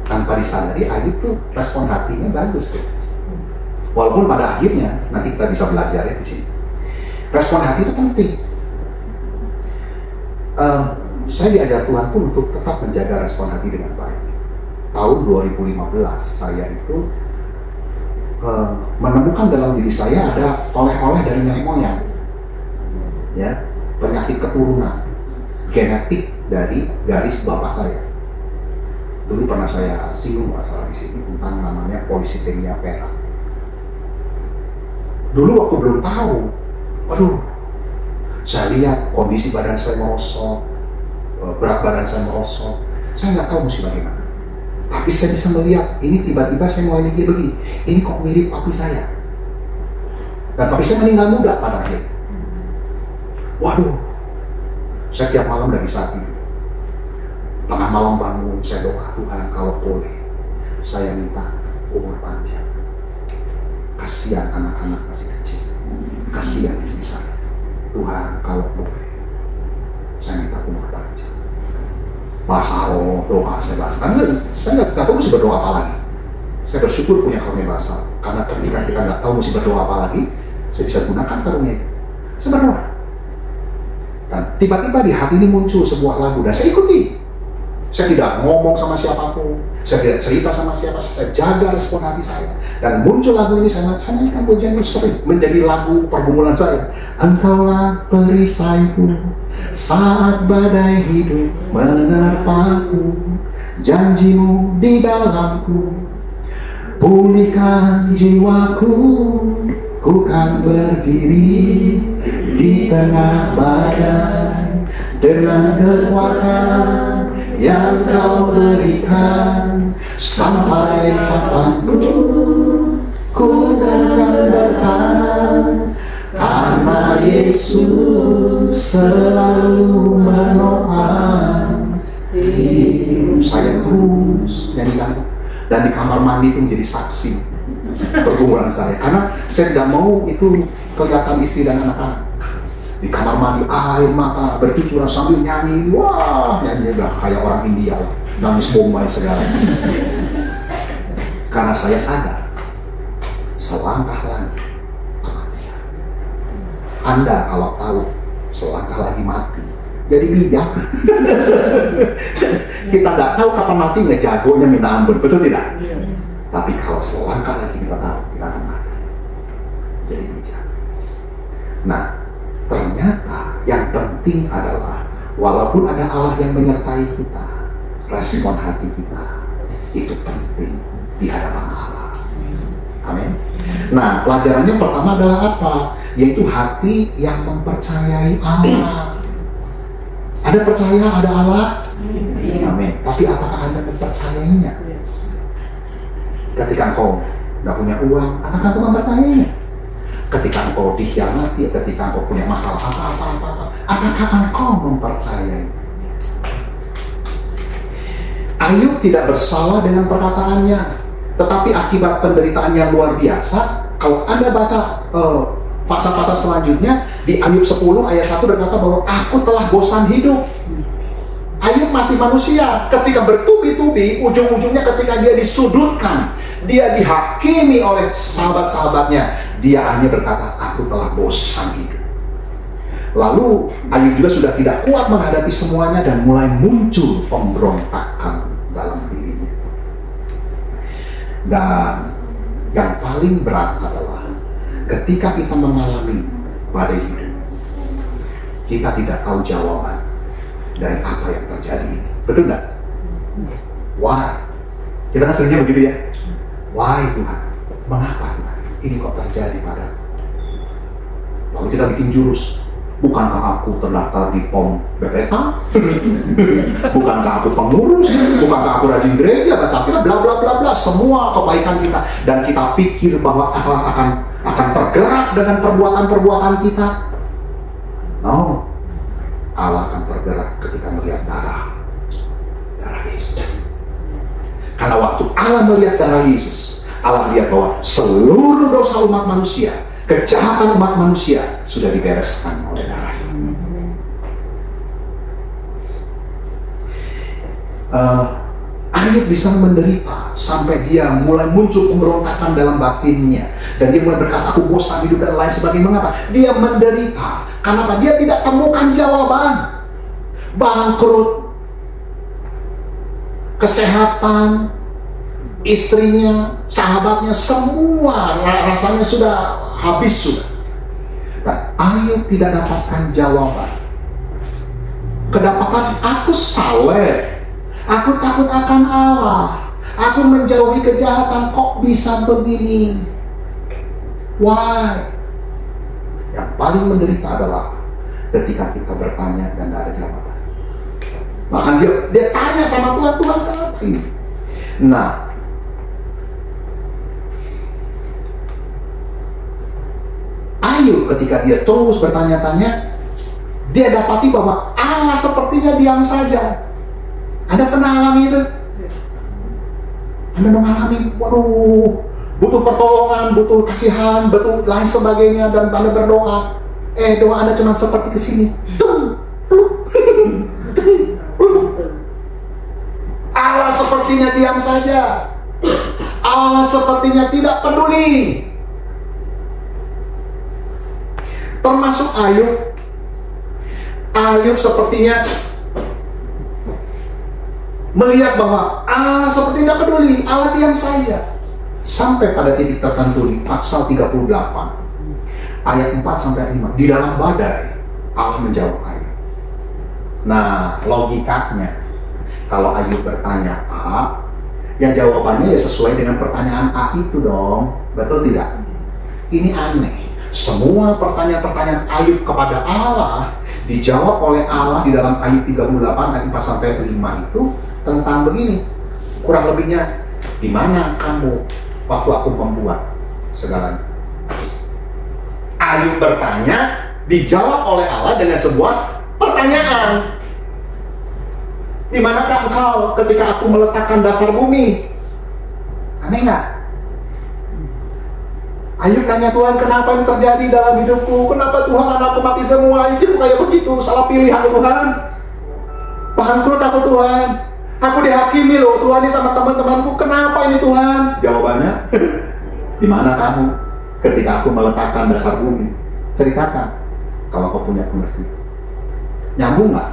tanpa disadari Ayub tuh respon hatinya bagus tuh. Walaupun pada akhirnya nanti kita bisa belajar ya di sini. Respon hati itu penting. Saya diajar Tuhan pun untuk tetap menjaga respon hati dengan baik. Tahun 2015 saya itu menemukan dalam diri saya ada oleh-oleh dari nenek moyang, ya, penyakit keturunan, genetik dari garis bapak saya. Dulu pernah saya singgung masalah di sini tentang namanya polisitenia vera. Dulu waktu belum tahu, waduh, saya lihat kondisi badan saya merosot, berat badan saya merosot, saya nggak tahu mesti bagaimana. Tapi saya bisa melihat, ini tiba-tiba saya mulai mikir begini, ini kok mirip papi saya. Dan papi saya meninggal muda pada akhirnya. Waduh, saya tiap malam dari saat itu, tengah malam bangun, saya doa, Tuhan kalau boleh, saya minta umur panjang. Kasihan anak-anak masih kecil, kasihan istri saya. Tuhan kalau boleh, saya minta umur panjang. Bahasa roh, doa saya bahas. Karena saya nggak tahu mesti berdoa apa lagi. Saya bersyukur punya karunia bahasa. Karena ketika kita nggak tahu mesti berdoa apa lagi, saya bisa gunakan karunia itu. Saya berdoa. Dan tiba-tiba di hati ini muncul sebuah lagu dan saya ikuti. Saya tidak ngomong sama siapapun, saya tidak cerita sama siapa, saya jaga respon hati saya. Dan muncul lagu ini, saya nyanyikan pujian itu sering menjadi lagu pergumulan saya. Engkaulah perisaiku saat badai hidup menerpaku, janjimu di dalamku, pulihkan jiwaku, ku kan berdiri di tengah badai dengan kekuatan yang kau berikan. Sampai kapanku ku akan bertahan, karena Yesus selalu menopang hidup saya. Terus nyanyikan, dan di kamar mandi itu menjadi saksi pergumulan saya, karena saya tidak mau itu kelihatan istri dan anak-anak. Di kamar mandi air mata bercucuran sambil nyanyi, wah nyanyi udah kayak orang India lah, nangis bombay segala. Karena saya sadar selangkah lagi mati. Anda kalau tahu selangkah lagi mati jadi bijak. Kita nggak tahu kapan mati, nggak jagonya minta ampun, betul tidak? Tapi kalau selangkah lagi kita tahu kita akan mati, jadi bijak. Nah, ternyata yang penting adalah walaupun ada Allah yang menyertai kita, respon hati kita itu penting di hadapan Allah. Amin. Nah, pelajarannya pertama adalah apa? Yaitu hati yang mempercayai Allah. Ada percaya ada Allah? Amin. Tapi apakah Anda mempercayainya? Ketika engkau tidak punya uang, apakah engkau mempercayainya? Ketika engkau dikhianati, ketika engkau punya masalah apa-apa, apakah engkau mempercayai? Ayub tidak bersalah dengan perkataannya, tetapi akibat penderitaan yang luar biasa. Kalau Anda baca pasal-pasal selanjutnya, di Ayub 10 ayat 1 berkata bahwa aku telah bosan hidup. Ayub masih manusia, ketika bertubi-tubi, ujung-ujungnya ketika dia disudutkan, dia dihakimi oleh sahabat-sahabatnya, dia hanya berkata, aku telah bosan hidup. Lalu Ayub juga sudah tidak kuat menghadapi semuanya dan mulai muncul pemberontakan dalam dirinya. Dan yang paling berat adalah ketika kita mengalami badai hidup, kita tidak tahu jawaban dari apa yang terjadi. Betul nggak? Why? Kita kan seringnya begitu ya. Why Tuhan? Mengapa Tuhan? Ini kok terjadi padaku? Lalu kita bikin jurus. Bukankah aku terdaftar di POM BPK? Bukankah aku pengurus? Bukankah aku rajin gereja, baca Alkitab, bla bla bla bla, semua kebaikan kita. Dan kita pikir bahwa Allah akan akan tergerak dengan perbuatan-perbuatan kita. No, Allah akan tergerak ketika melihat darah Yesus. Karena waktu Allah melihat darah Yesus, Allah lihat bahwa seluruh dosa umat manusia, kejahatan umat manusia sudah dibereskan oleh darah. Ayub bisa menderita sampai dia mulai muncul pemberontakan dalam batinnya, dan dia mulai berkata, aku bosan hidup dan lain sebagainya. Mengapa? Dia menderita karena dia tidak temukan jawaban. Bangkrut, kesehatan, istrinya, sahabatnya, semua rasanya sudah habis sudah. Dan Ayub tidak dapatkan jawaban. Kedapatan, aku saleh, aku takut akan Allah, aku menjauhi kejahatan, kok bisa begini? Why? Yang paling menderita adalah ketika kita bertanya dan tidak ada jawaban. Bahkan dia tanya sama Tuhan, Tuhan kenapa ini? Nah, Ayub ketika dia terus bertanya-tanya, dia dapati bahwa Allah sepertinya diam saja. Anda pernah alami itu? Anda mengalami, waduh, butuh pertolongan, butuh kasihan, butuh lain sebagainya, dan Anda berdoa. Doa Anda cuma seperti kesini. Allah sepertinya diam saja. Allah sepertinya tidak peduli. Termasuk Ayub. Ayub sepertinya melihat bahwa Allah seperti tidak peduli, Allah diam saja. Sampai pada titik tertentu di Pasal 38 ayat 4-5, di dalam badai Allah menjawab Ayub. Nah, logikanya kalau Ayub bertanya A, yang jawabannya ya sesuai dengan pertanyaan A itu dong. Betul tidak? Ini aneh. Semua pertanyaan-pertanyaan Ayub kepada Allah dijawab oleh Allah di dalam Ayub 38 ayat 4-5 itu tentang begini, kurang lebihnya, di mana kamu waktu aku membuat segalanya? Ayub bertanya, dijawab oleh Allah dengan sebuah pertanyaan. Di manakah engkau ketika aku meletakkan dasar bumi? Aneh nggak? Ayub nanya Tuhan, kenapa ini terjadi dalam hidupku? Kenapa Tuhan anakku mati semua? Istriku kayak begitu, salah pilihan Tuhan. Bangkrut aku Tuhan. Aku dihakimi loh Tuhan ini sama teman-temanku. Kenapa ini Tuhan? Jawabannya, di mana kamu ketika aku meletakkan dasar bumi? Ceritakan kalau kau punya pengertian. Nyambung nggak?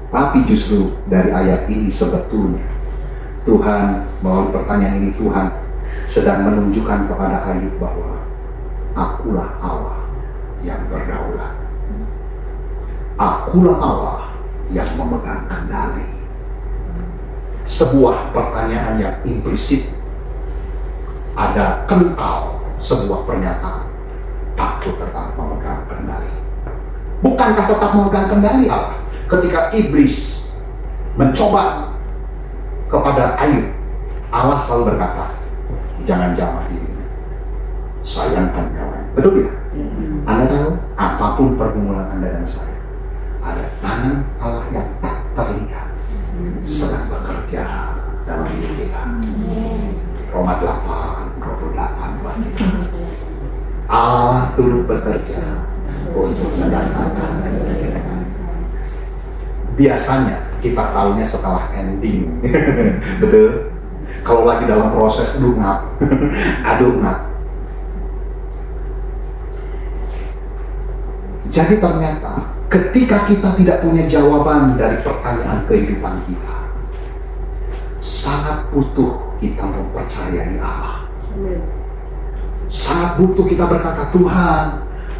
Tapi justru dari ayat ini sebetulnya Tuhan melalui pertanyaan ini, Tuhan sedang menunjukkan kepada Ayub bahwa akulah Allah yang berdaulat. Akulah Allah yang memegang kendali. Sebuah pertanyaan yang implisit, ada kental sebuah pernyataan, aku tetap memegang kendali. Bukankah tetap memegang kendali Allah? Ketika iblis mencoba kepada Ayub, Allah selalu berkata, jangan jamah dirinya, sayangkan nyawanya. Betul tidak? Anda tahu, apapun pergumulan Anda dan saya, ada tangan Allah yang tak terlihat sedang bekerja dalam hidup kita. Roma 8:28 buat kita. Allah turut bekerja untuk mendatangkan kebenaran. Biasanya kita tahunya setelah ending. Betul? Kalau lagi dalam proses aduh ngap. Jadi ternyata ketika kita tidak punya jawaban dari pertanyaan kehidupan kita, sangat butuh kita mempercayai Allah. Sangat butuh kita berkata, Tuhan,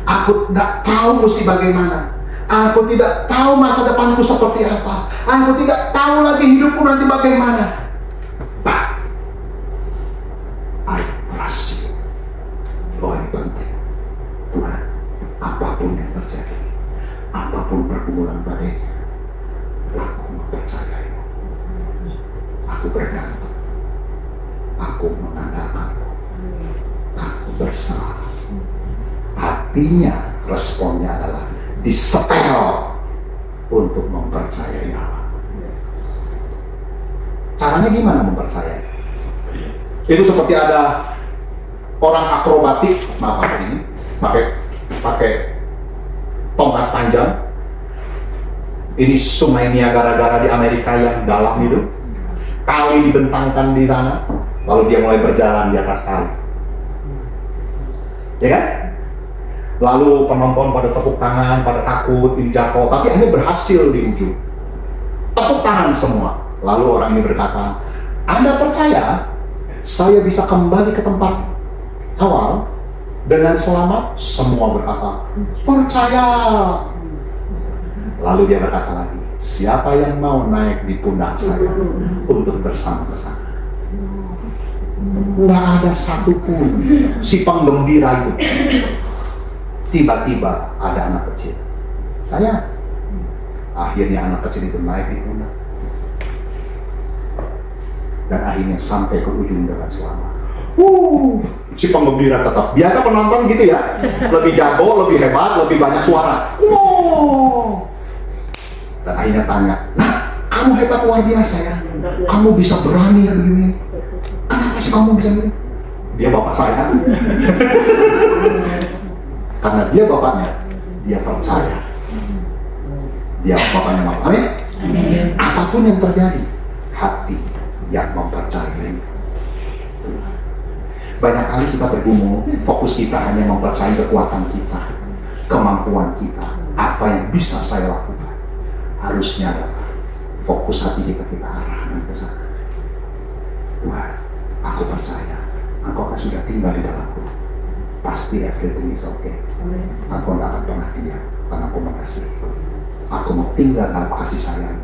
aku nggak tahu mesti bagaimana. Aku tidak tahu masa depanku seperti apa. Aku tidak tahu lagi hidupku nanti bagaimana. But I trust you. Poin penting, Tuhan, apapun yang terjadi, apapun pergumulan badainya, aku mempercayaimu. Aku bergantung, aku mengandalkanmu. Aku berserah. Hatinya, responnya adalah disetel untuk mempercayai Allah. Caranya gimana mempercayai? Itu seperti ada orang akrobatik, maaf ini, pakai tongkat panjang. Ini sungai Niagara di Amerika yang dalam itu, kali dibentangkan di sana, lalu dia mulai berjalan di atas kali, ya kan? Lalu penonton pada tepuk tangan, pada takut ini jatuh, tapi akhirnya berhasil di ujung. Tepuk tangan semua. Lalu orang ini berkata, Anda percaya saya bisa kembali ke tempat awal dengan selamat? Semua berkata, percaya. Lalu dia berkata lagi, siapa yang mau naik di pundak saya untuk bersama ke sana? Nggak ada satupun si penggembira itu. Tiba-tiba ada anak kecil. Saya. Akhirnya anak kecil itu naik di pundak. Dan akhirnya sampai ke ujung dengan selamat. Si penggembira tetap. Biasa penonton gitu ya. Lebih jago, lebih hebat, lebih banyak suara. Dan akhirnya tanya, nah, kamu hebat luar biasa ya. Kamu bisa berani ya begini. Kenapa sih kamu bisa begini? Dia bapak saya. Karena dia bapaknya, dia percaya. Dia bapaknya mau. Amin. Apapun yang terjadi, hati yang mempercayai. Banyak kali kita bergumul, fokus kita hanya mempercayai kekuatan kita, kemampuan kita, apa yang bisa saya lakukan. Harusnya adalah fokus hati kita arahkan ke sana. Tuhan, aku percaya Engkau akan sudah tinggal di dalamku. Pasti everything is okay. Aku tidak akan pernah diam, karena aku mengasihi. Aku mau tinggal dalam kasih sayang.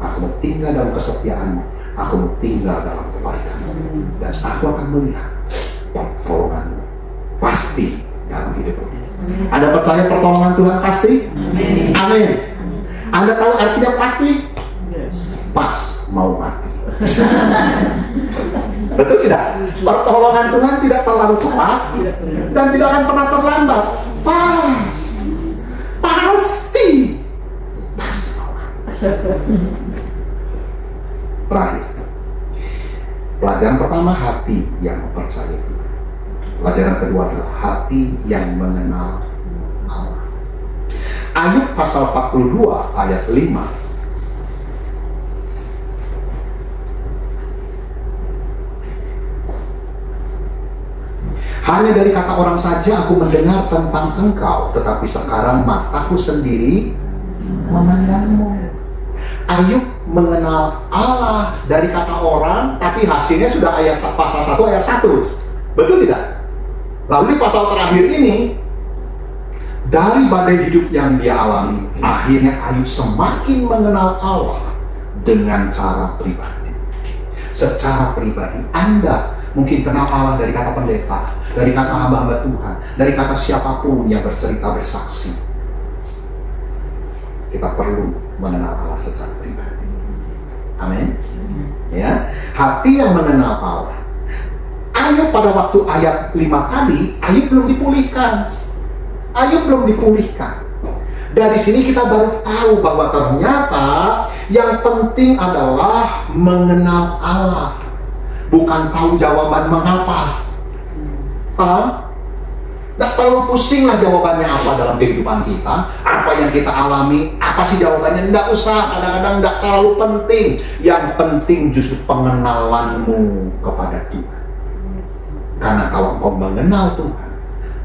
Aku mau tinggal dalam kesetiaanmu. Aku mau tinggal dalam kebaikanmu. Dan aku akan melihat pertolonganmu pasti dalam hidupmu. Anda percaya pertolongan Tuhan pasti? Amin. Anda tahu artinya pasti? Pas mau mati. Betul tidak? Pertolongan Tuhan tidak terlalu cepat dan tidak akan pernah terlambat. Pasti pas mau mati. Terakhir, pelajaran pertama, hati yang mempercayai Tuhan. Pelajaran kedua adalah hati yang mengenal Allah. Ayub pasal 42 ayat 5. Hanya dari kata orang saja aku mendengar tentang engkau, tetapi sekarang mataku sendiri memandangmu. Ayub mengenal Allah dari kata orang, tapi hasilnya sudah ayat pasal 1 ayat 1. Betul tidak? Lalu di pasal terakhir ini, dari badai hidup yang dia alami, akhirnya Ayub semakin mengenal Allah dengan cara pribadi. Secara pribadi, Anda mungkin kenal Allah dari kata pendeta, dari kata hamba-hamba Tuhan, dari kata siapapun yang bercerita bersaksi. Kita perlu mengenal Allah secara pribadi. Amin. Ya, hati yang mengenal Allah. Ayub pada waktu ayat 5 tadi, Ayub belum dipulihkan. Ayub belum dipulihkan. Dari sini kita baru tahu bahwa ternyata yang penting adalah mengenal Allah, bukan tahu jawaban mengapa. Paham? Tidak terlalu pusing lah jawabannya apa dalam kehidupan kita, apa yang kita alami, apa sih jawabannya, tidak usah, kadang-kadang tidak terlalu penting. Yang penting justru pengenalanmu kepada Tuhan. Karena kalau kau mengenal Tuhan,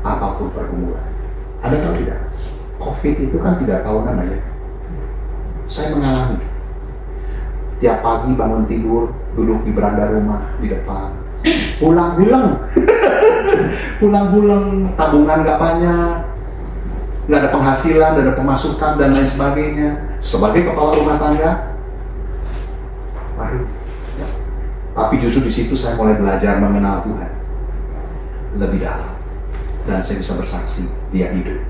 apapun pergumulan. Ada tahu tidak? Covid itu kan 3 tahunan aja. Saya mengalami. Tiap pagi bangun tidur, duduk di beranda rumah, di depan. Pulang-pulang. Pulang-pulang, tabungan gak banyak. Gak ada penghasilan, gak ada pemasukan, dan lain sebagainya. Sebagai kepala rumah tangga, waduh. Tapi justru di situ saya mulai belajar mengenal Tuhan lebih dalam. Dan saya bisa bersaksi, dia hidup.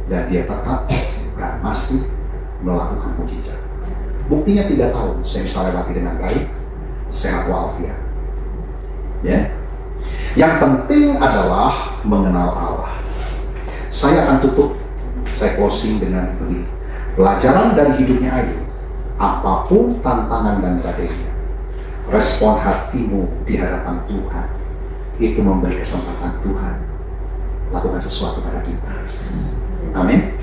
Dan dia tetap dan masih melakukan mukjizat. Buktinya 3 tahun saya bisa lewati dengan baik, sehat walafiat. Ya. Yang penting adalah mengenal Allah. Saya akan tutup, saya closing dengan begini. Pelajaran dari hidupnya Ayub, apapun tantangan dan badainya, respon hatimu di hadapan Tuhan, itu memberi kesempatan Tuhan lakukan sesuatu pada kita. Amin.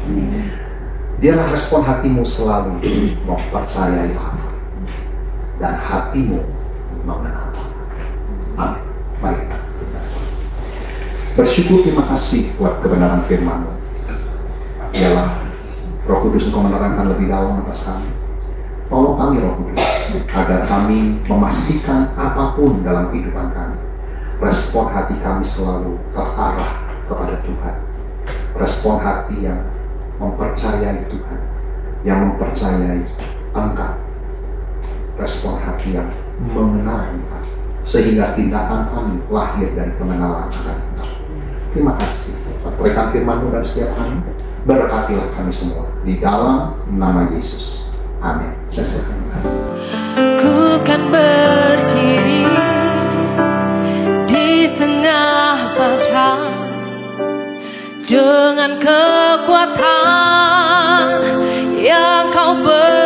Biarlah respon hatimu selalu mempercayai Allah dan hatimu mengenal Allah. Amin. Mari kita bersyukur, terima kasih buat kebenaran firman-Mu. Biarlah Roh Kudus Engkau menerangkan lebih dalam atas kami. Tolong kami Roh Kudus, agar kami memastikan apapun dalam kehidupan kami, respon hati kami selalu terarah kepada Tuhan. Respon hati yang mempercayai Tuhan, yang mempercayai Engkau. Respon hati yang mengenal Engkau, sehingga tindakan kami lahir dari pengenalan akan Engkau. Terima kasih. Berikan firman-Mu dan setiap kami. Berkatilah kami semua di dalam nama Yesus. Amin. Saya silakan. Ku kan berdiri di tengah badai dengan kekuatan yang Kau beri.